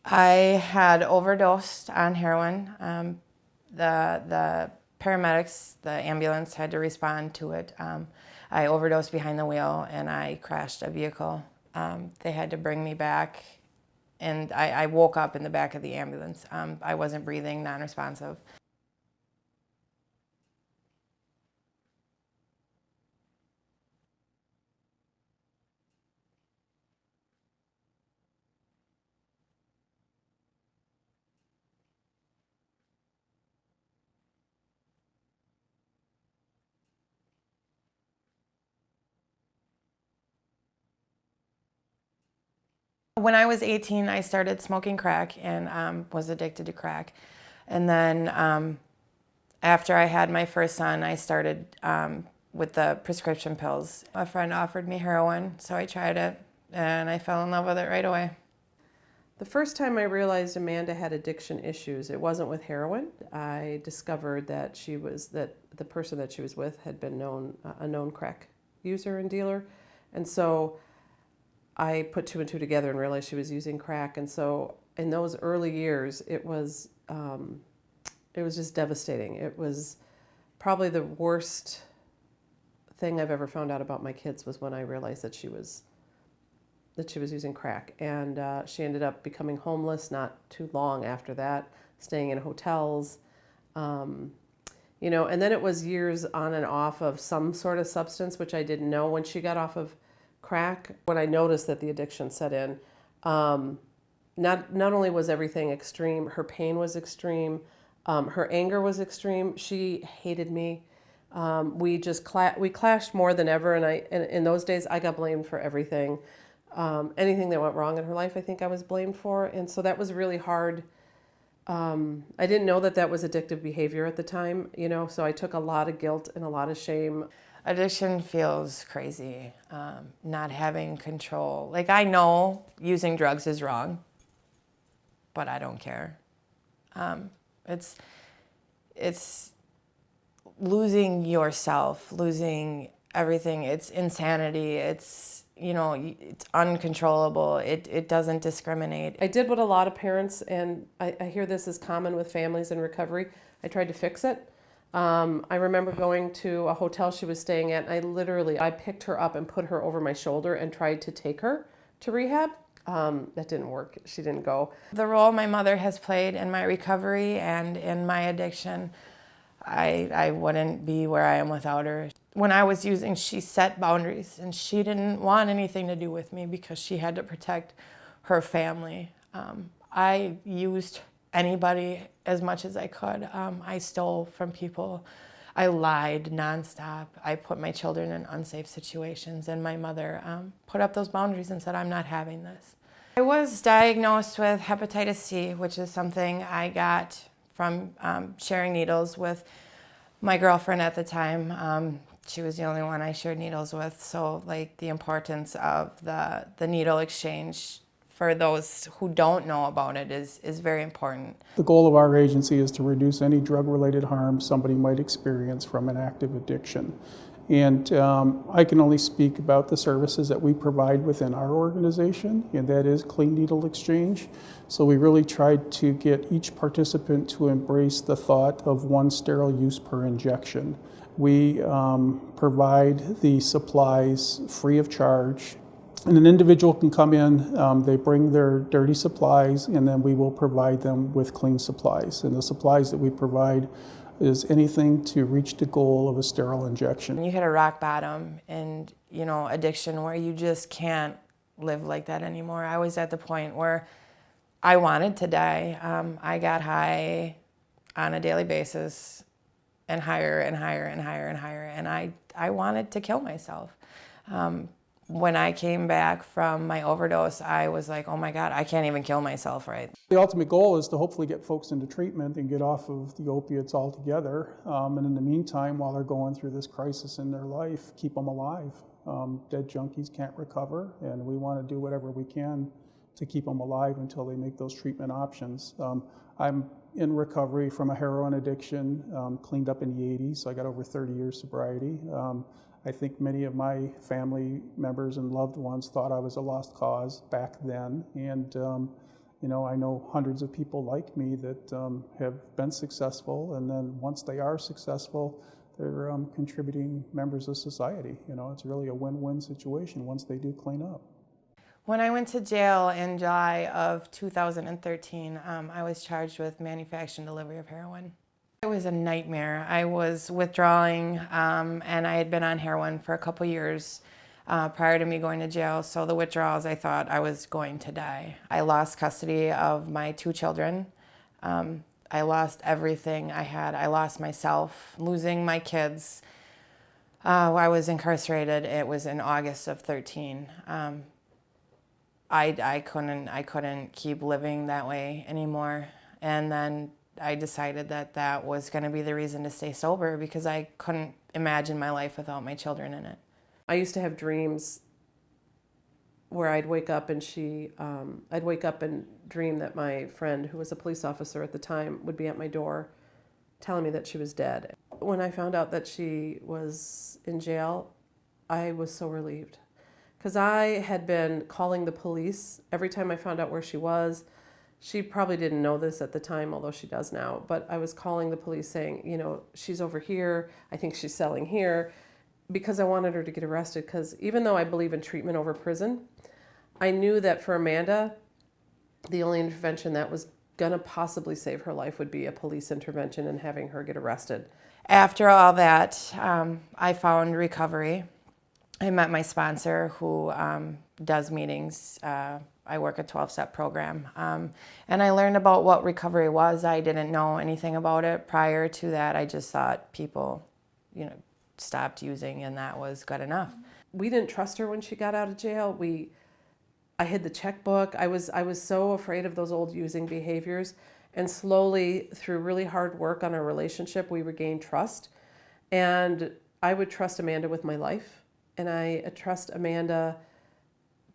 I had overdosed on heroin. The paramedics, the ambulance had to respond to it. I overdosed behind the wheel and I crashed a vehicle. They had to bring me back, and I woke up in the back of the ambulance. I wasn't breathing, non-responsive. When I was 18, I started smoking crack and was addicted to crack. And then after I had my first son, I started with the prescription pills. A friend offered me heroin, so I tried it, and I fell in love with it right away. The first time I realized Amanda had addiction issues, it wasn't with heroin. I discovered that the person that she was with had been a known crack user and dealer, and so I put two and two together and realized she was using crack. And so in those early years, it was just devastating. It was probably the worst thing I've ever found out about my kids was when I realized that she was using crack. And she ended up becoming homeless not too long after that, staying in hotels. And then it was years on and off of some sort of substance, which I didn't know. When she got off of crack, when I noticed that the addiction set in, not only was everything extreme, her pain was extreme, her anger was extreme. She hated me. We clashed more than ever, and in those days I got blamed for everything. Anything that went wrong in her life, I think I was blamed for, and so that was really hard. I didn't know that was addictive behavior at the time, so I took a lot of guilt and a lot of shame. Addiction feels crazy, not having control. Like, I know using drugs is wrong, but I don't care. It's losing yourself, losing everything. It's insanity. It's uncontrollable. It doesn't discriminate. I did what a lot of parents, and I hear this is common with families in recovery. I tried to fix it. I remember going to a hotel she was staying at, and I picked her up and put her over my shoulder and tried to take her to rehab. That didn't work. She didn't go. The role my mother has played in my recovery and in my addiction, I wouldn't be where I am without her. When I was using, she set boundaries, and she didn't want anything to do with me because she had to protect her family. I used anybody as much as I could. I stole from people. I lied nonstop. I put my children in unsafe situations, and my mother put up those boundaries and said, I'm not having this. I was diagnosed with hepatitis C, which is something I got from sharing needles with my girlfriend at the time. She was the only one I shared needles with, so the importance of the needle exchange for those who don't know about it is very important. The goal of our agency is to reduce any drug-related harm somebody might experience from an active addiction. And I can only speak about the services that we provide within our organization, and that is clean needle exchange. So we really tried to get each participant to embrace the thought of one sterile use per injection. We provide the supplies free of charge. And an individual can come in, they bring their dirty supplies, and then we will provide them with clean supplies. And the supplies that we provide is anything to reach the goal of a sterile injection. You hit a rock bottom in addiction where you just can't live like that anymore. I was at the point where I wanted to die. I got high on a daily basis, and higher and higher and higher and higher, and I wanted to kill myself. When I came back from my overdose, I was like, oh my God, I can't even kill myself, right? The ultimate goal is to hopefully get folks into treatment and get off of the opiates altogether. And in the meantime, while they're going through this crisis in their life, keep them alive. Dead junkies can't recover, and we want to do whatever we can to keep them alive until they make those treatment options. I'm in recovery from a heroin addiction, cleaned up in the 80s, so I got over 30 years sobriety. I think many of my family members and loved ones thought I was a lost cause back then, and You know, I know hundreds of people like me that have been successful, and then once they are successful, they're contributing members of society. You know, it's really a win-win situation once they do clean up. When I went to jail in July of 2013, I was charged with manufacture and delivery of heroin. It was a nightmare. I was withdrawing, and I had been on heroin for a couple years prior to me going to jail. So the withdrawals, I thought I was going to die. I lost custody of my 2 children. I lost everything I had. I lost myself, losing my kids. I was incarcerated. It was in August of 13. I couldn't keep living that way anymore. And then I decided that that was going to be the reason to stay sober, because I couldn't imagine my life without my children in it. I used to have dreams where I'd wake up and I'd wake up and dream that my friend, who was a police officer at the time, would be at my door telling me that she was dead. When I found out that she was in jail, I was so relieved. Because I had been calling the police every time I found out where she was. She probably didn't know this at the time, although she does now, but I was calling the police saying, you know, she's over here, I think she's selling here, because I wanted her to get arrested. Because even though I believe in treatment over prison, I knew that for Amanda, the only intervention that was gonna possibly save her life would be a police intervention and having her get arrested. After all that, I found recovery. I met my sponsor, who does meetings. I work a 12-step program. And I learned about what recovery was. I didn't know anything about it. Prior to that, I just thought people, you know, stopped using, and that was good enough. We didn't trust her when she got out of jail. I hid the checkbook. I was so afraid of those old using behaviors. And slowly, through really hard work on our relationship, we regained trust. And I would trust Amanda with my life. And I trust Amanda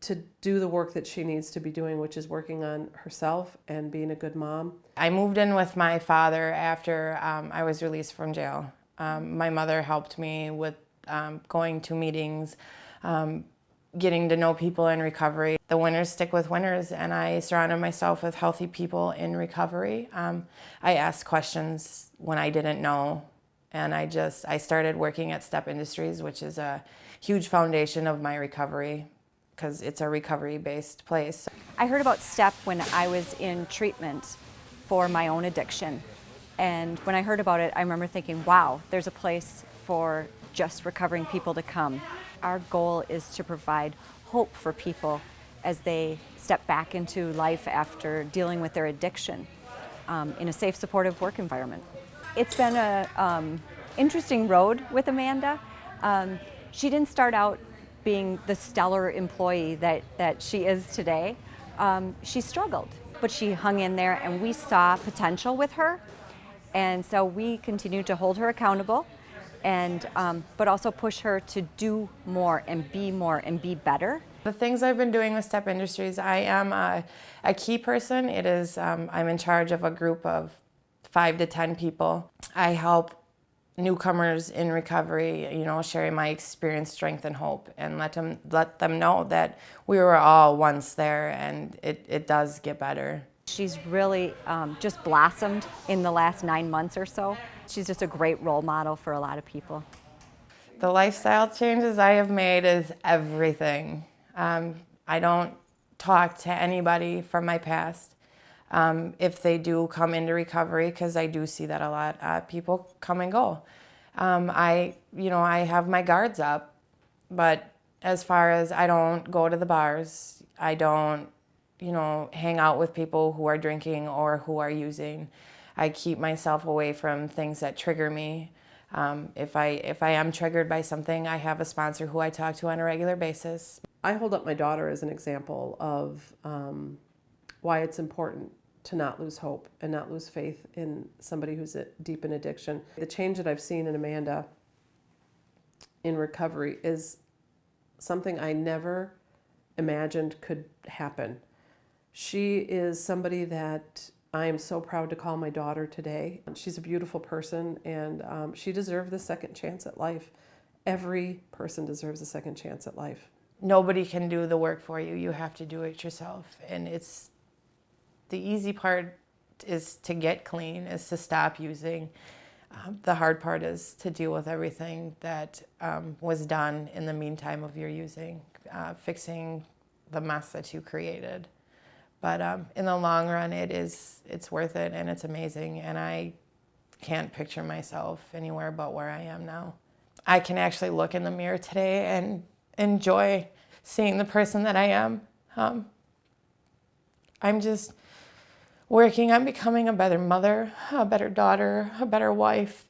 to do the work that she needs to be doing, which is working on herself and being a good mom. I moved in with my father after I was released from jail. My mother helped me with going to meetings, getting to know people in recovery. The winners stick with winners, and I surrounded myself with healthy people in recovery. I asked questions when I didn't know, and I started working at Step Industries, which is a huge foundation of my recovery, because it's a recovery-based place. I heard about STEP when I was in treatment for my own addiction. And when I heard about it, I remember thinking, wow, there's a place for just recovering people to come. Our goal is to provide hope for people as they step back into life after dealing with their addiction in a safe, supportive work environment. It's been an interesting road with Amanda. She didn't start out being the stellar employee that she is today. She struggled, but she hung in there, and we saw potential with her. And so we continue to hold her accountable, and but also push her to do more and be better. The things I've been doing with Step Industries, I am a key person. It is, I'm in charge of a group of 5 to 10 people. I help newcomers in recovery, you know, sharing my experience, strength, and hope, and let them know that we were all once there, and it does get better. She's really just blossomed in the last 9 months or so. She's just a great role model for a lot of people. The lifestyle changes I have made is everything. I don't talk to anybody from my past. If they do come into recovery, because I do see that a lot, people come and go. I have my guards up, but as far as I don't go to the bars, I don't, hang out with people who are drinking or who are using. I keep myself away from things that trigger me. If I am triggered by something, I have a sponsor who I talk to on a regular basis. I hold up my daughter as an example of why it's important to not lose hope and not lose faith in somebody who's deep in addiction. The change that I've seen in Amanda in recovery is something I never imagined could happen. She is somebody that I am so proud to call my daughter today. She's a beautiful person, and she deserved the second chance at life. Every person deserves a second chance at life. Nobody can do the work for you. You have to do it yourself. And the easy part is to get clean, is to stop using. The hard part is to deal with everything that was done in the meantime of your using, fixing the mess that you created. But in the long run, it's worth it and it's amazing. And I can't picture myself anywhere but where I am now. I can actually look in the mirror today and enjoy seeing the person that I am. I'm just working on becoming a better mother, a better daughter, a better wife,